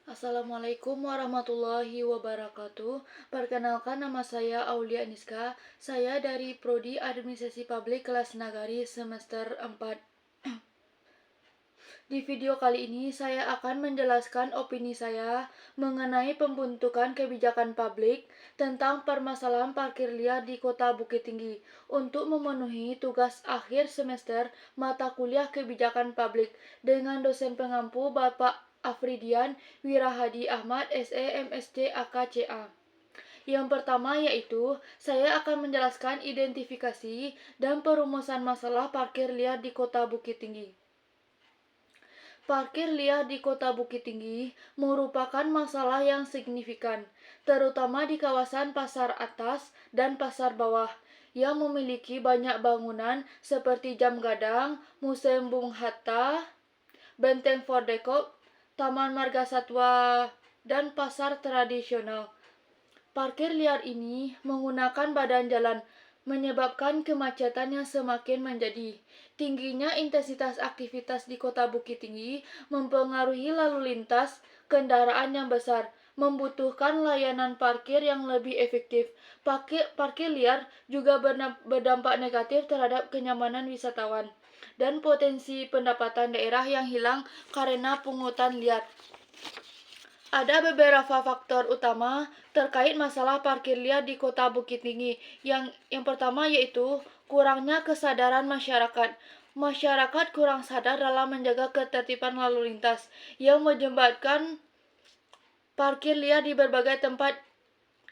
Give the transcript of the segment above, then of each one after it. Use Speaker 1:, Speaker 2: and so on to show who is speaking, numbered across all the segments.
Speaker 1: Assalamualaikum warahmatullahi wabarakatuh. Perkenalkan, nama saya Aulia Aniska. Saya dari Prodi Administrasi Publik kelas Nagari semester 4. Di video kali ini saya akan menjelaskan opini saya mengenai pembentukan kebijakan publik tentang permasalahan parkir liar di Kota Bukit Tinggi untuk memenuhi tugas akhir semester mata kuliah kebijakan publik dengan dosen pengampu Bapak Afridian Wirahadi Ahmad SE MSc AKCA. Yang pertama yaitu saya akan menjelaskan identifikasi dan perumusan masalah parkir liar di Kota Bukit Tinggi. Parkir liar di Kota Bukit Tinggi merupakan masalah yang signifikan, terutama di kawasan Pasar Atas dan Pasar Bawah, yang memiliki banyak bangunan seperti Jam Gadang, Museum Bung Hatta, Benteng Fordekop, Taman Marga Satwa, dan pasar tradisional. Parkir liar ini menggunakan badan jalan, menyebabkan kemacetan yang semakin menjadi. Tingginya intensitas aktivitas di Kota Bukit Tinggi mempengaruhi lalu lintas kendaraan yang besar, membutuhkan layanan parkir yang lebih efektif. Parkir liar juga berdampak negatif terhadap kenyamanan wisatawan dan potensi pendapatan daerah yang hilang karena pungutan liar. Ada beberapa faktor utama terkait masalah parkir liar di Kota Bukit Tinggi. Yang pertama yaitu kurangnya kesadaran masyarakat. Masyarakat kurang sadar dalam menjaga ketertiban lalu lintas, yang menyebabkan parkir liar di berbagai tempat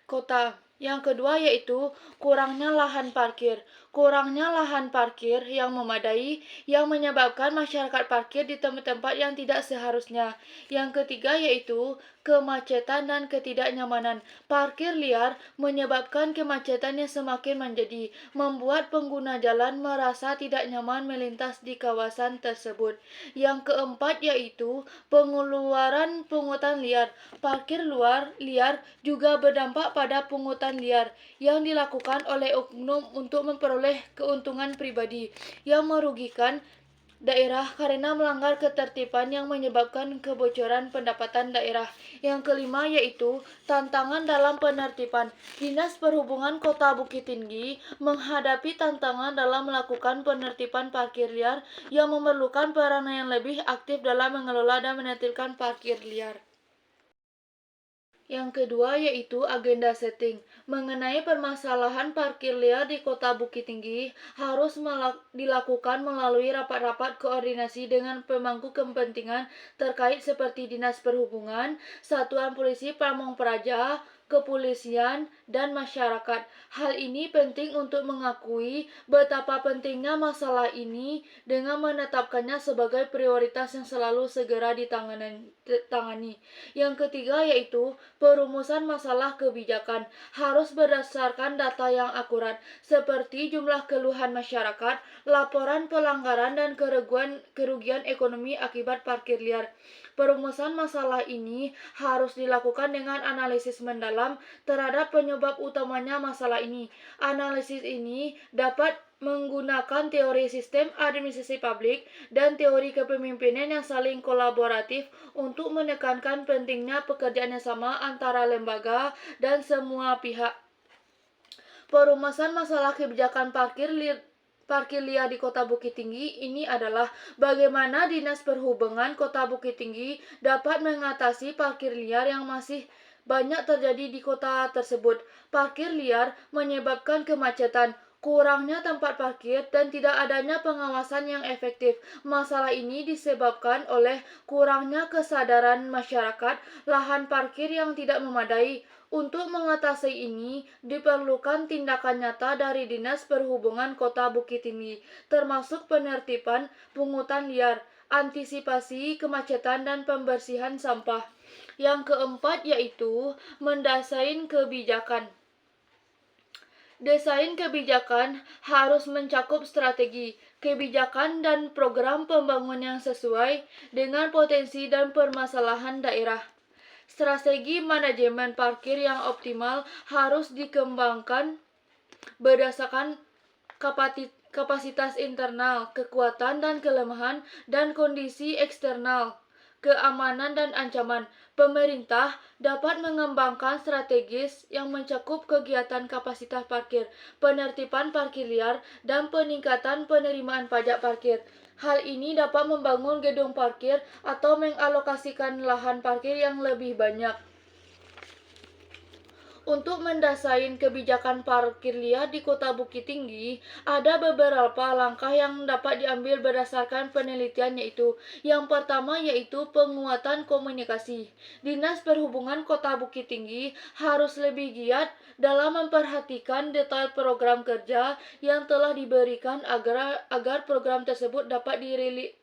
Speaker 1: kota. Yang kedua yaitu kurangnya lahan parkir. Kurangnya lahan parkir yang memadai yang menyebabkan masyarakat parkir di tempat-tempat yang tidak seharusnya. Yang ketiga yaitu kemacetan dan ketidaknyamanan. Parkir liar menyebabkan kemacetan yang semakin menjadi, membuat pengguna jalan merasa tidak nyaman melintas di kawasan tersebut. Yang keempat yaitu pengeluaran pungutan liar. Parkir liar juga berdampak pada pungutan liar yang dilakukan oleh oknum untuk memperoleh keuntungan pribadi yang merugikan daerah karena melanggar ketertiban yang menyebabkan kebocoran pendapatan daerah. Yang kelima yaitu tantangan dalam penertiban. Dinas Perhubungan Kota Bukit Tinggi menghadapi tantangan dalam melakukan penertiban parkir liar yang memerlukan peranan yang lebih aktif dalam mengelola dan menertibkan parkir liar. Yang kedua yaitu agenda setting. Mengenai permasalahan parkir liar di Kota Bukit Tinggi harus dilakukan melalui rapat-rapat koordinasi dengan pemangku kepentingan terkait seperti Dinas Perhubungan, Satuan Polisi Pamong Praja, kepolisian, dan masyarakat. Hal ini penting untuk mengakui betapa pentingnya masalah ini dengan menetapkannya sebagai prioritas yang selalu segera ditangani. Yang ketiga yaitu perumusan masalah kebijakan harus berdasarkan data yang akurat, seperti jumlah keluhan masyarakat, laporan pelanggaran, dan kerugian ekonomi akibat parkir liar. Perumusan masalah ini harus dilakukan dengan analisis mendalam terhadap penyebab utamanya masalah ini. Analisis ini dapat menggunakan teori sistem administrasi publik dan teori kepemimpinan yang saling kolaboratif untuk menekankan pentingnya pekerjaan yang sama antara lembaga dan semua pihak. Perumusan masalah kebijakan parkir liar di Kota Bukit Tinggi ini adalah bagaimana Dinas Perhubungan Kota Bukit Tinggi dapat mengatasi parkir liar yang masih banyak terjadi di kota tersebut. Parkir liar menyebabkan kemacetan, kurangnya tempat parkir, dan tidak adanya pengawasan yang efektif. Masalah ini disebabkan oleh kurangnya kesadaran masyarakat, lahan parkir yang tidak memadai. Untuk mengatasi ini, diperlukan tindakan nyata dari Dinas Perhubungan Kota Bukit Tinggi, termasuk penertiban pungutan liar, antisipasi kemacetan, dan pembersihan sampah. Yang keempat yaitu mendesain kebijakan. Desain kebijakan harus mencakup strategi, kebijakan, dan program pembangunan yang sesuai dengan potensi dan permasalahan daerah. Strategi manajemen parkir yang optimal harus dikembangkan berdasarkan kapasitas internal, kekuatan dan kelemahan, dan kondisi eksternal. keamanan dan ancaman. Pemerintah dapat mengembangkan strategis yang mencakup kegiatan kapasitas parkir, penertiban parkir liar, dan peningkatan penerimaan pajak parkir. Hal ini dapat membangun gedung parkir atau mengalokasikan lahan parkir yang lebih banyak. Untuk mendasari kebijakan parkir liar di Kota Bukit Tinggi, ada beberapa langkah yang dapat diambil berdasarkan penelitian yaitu yang pertama yaitu penguatan komunikasi. Dinas Perhubungan Kota Bukit Tinggi harus lebih giat dalam memperhatikan detail program kerja yang telah diberikan agar program tersebut dapat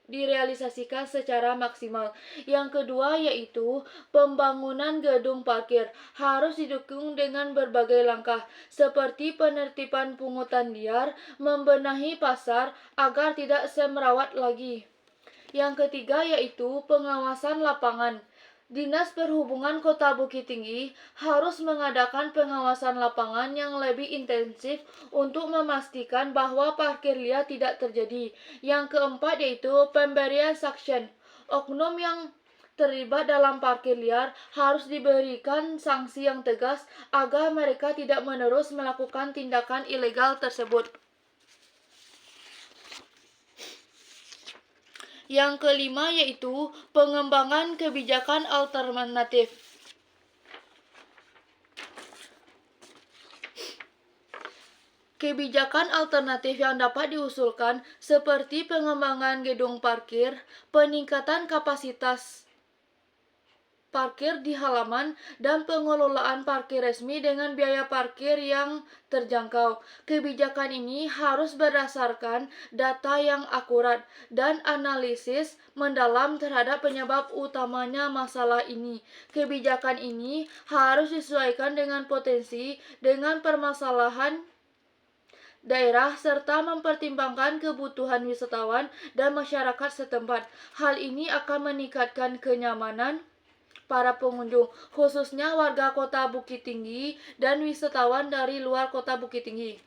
Speaker 1: direalisasikan secara maksimal. Yang kedua yaitu pembangunan gedung parkir harus didukung dengan berbagai langkah seperti penertiban pungutan liar, membenahi pasar agar tidak semrawut lagi. Yang ketiga yaitu pengawasan lapangan. Dinas Perhubungan Kota Bukit Tinggi harus mengadakan pengawasan lapangan yang lebih intensif untuk memastikan bahwa parkir liar tidak terjadi. Yang keempat yaitu pemberian sanksi. Oknum yang terlibat dalam parkir liar harus diberikan sanksi yang tegas agar mereka tidak menerus melakukan tindakan ilegal tersebut. Yang kelima yaitu pengembangan kebijakan alternatif. Kebijakan alternatif yang dapat diusulkan seperti pengembangan gedung parkir, peningkatan kapasitas parkir di halaman, dan pengelolaan parkir resmi dengan biaya parkir yang terjangkau. Kebijakan ini harus berdasarkan data yang akurat dan analisis mendalam terhadap penyebab utamanya masalah ini. Kebijakan ini harus disesuaikan dengan potensi dengan permasalahan daerah serta mempertimbangkan kebutuhan wisatawan dan masyarakat setempat. Hal ini akan meningkatkan kenyamanan para pengunjung, khususnya warga Kota Bukit Tinggi dan wisatawan dari luar Kota Bukit Tinggi.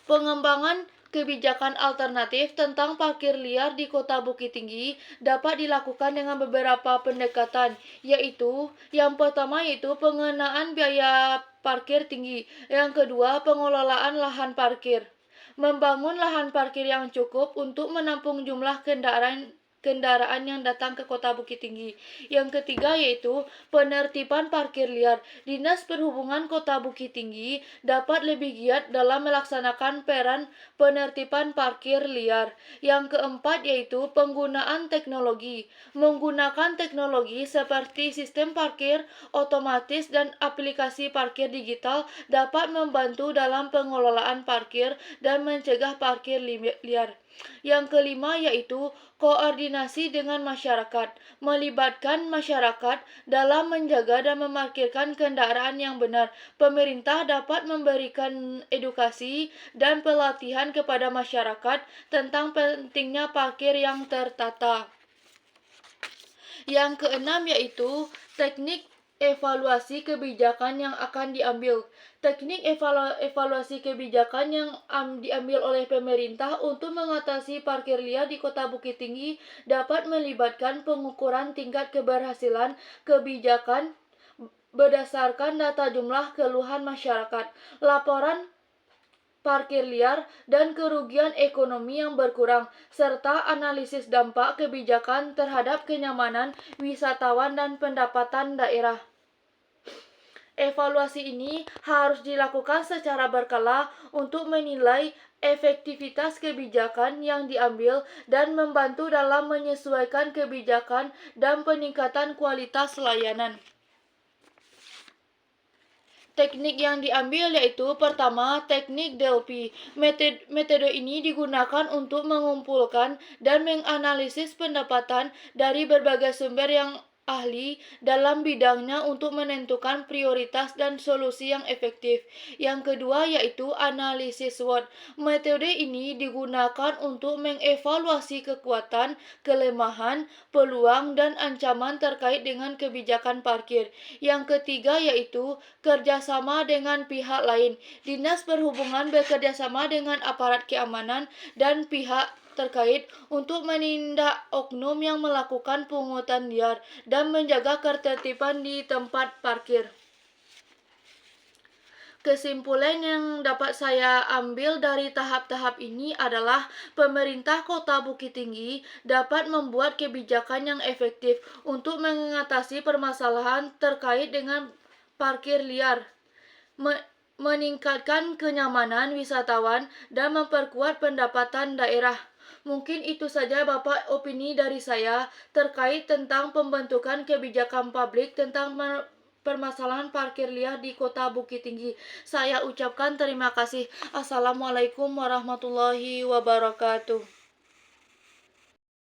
Speaker 1: Pengembangan kebijakan alternatif tentang parkir liar di Kota Bukit Tinggi dapat dilakukan dengan beberapa pendekatan, yaitu yang pertama yaitu pengenaan biaya parkir tinggi, yang kedua pengelolaan lahan parkir, membangun lahan parkir yang cukup untuk menampung jumlah kendaraan yang datang ke Kota Bukit Tinggi. Yang ketiga yaitu penertiban parkir liar. Dinas Perhubungan Kota Bukit Tinggi dapat lebih giat dalam melaksanakan peran penertiban parkir liar. Yang keempat yaitu penggunaan teknologi. Menggunakan teknologi seperti sistem parkir otomatis dan aplikasi parkir digital dapat membantu dalam pengelolaan parkir dan mencegah parkir liar. Yang kelima yaitu koordinasi dengan masyarakat, melibatkan masyarakat dalam menjaga dan memarkirkan kendaraan yang benar. Pemerintah dapat memberikan edukasi dan pelatihan kepada masyarakat tentang pentingnya parkir yang tertata. Yang keenam yaitu teknik evaluasi kebijakan yang akan diambil. Teknik evaluasi kebijakan yang diambil oleh pemerintah untuk mengatasi parkir liar di Kota Bukit Tinggi dapat melibatkan pengukuran tingkat keberhasilan kebijakan berdasarkan data jumlah keluhan masyarakat, laporan parkir liar, dan kerugian ekonomi yang berkurang, serta analisis dampak kebijakan terhadap kenyamanan wisatawan dan pendapatan daerah. Evaluasi ini harus dilakukan secara berkala untuk menilai efektivitas kebijakan yang diambil dan membantu dalam menyesuaikan kebijakan dan peningkatan kualitas layanan. Teknik yang diambil yaitu pertama, teknik Delphi. Metode ini digunakan untuk mengumpulkan dan menganalisis pendapatan dari berbagai sumber yang ahli dalam bidangnya untuk menentukan prioritas dan solusi yang efektif. Yang kedua yaitu analisis SWOT. Metode ini digunakan untuk mengevaluasi kekuatan, kelemahan, peluang, dan ancaman terkait dengan kebijakan parkir. Yang ketiga yaitu kerjasama dengan pihak lain. Dinas Perhubungan bekerjasama dengan aparat keamanan dan pihak terkait untuk menindak oknum yang melakukan pungutan liar dan menjaga ketertiban di tempat parkir. Kesimpulan yang dapat saya ambil dari tahap-tahap ini adalah pemerintah Kota Bukit Tinggi dapat membuat kebijakan yang efektif untuk mengatasi permasalahan terkait dengan parkir liar, meningkatkan kenyamanan wisatawan, dan memperkuat pendapatan daerah. Mungkin itu saja Bapak opini dari saya terkait tentang pembentukan kebijakan publik tentang permasalahan parkir liar di Kota Bukit Tinggi. Saya ucapkan terima kasih. Assalamualaikum warahmatullahi wabarakatuh.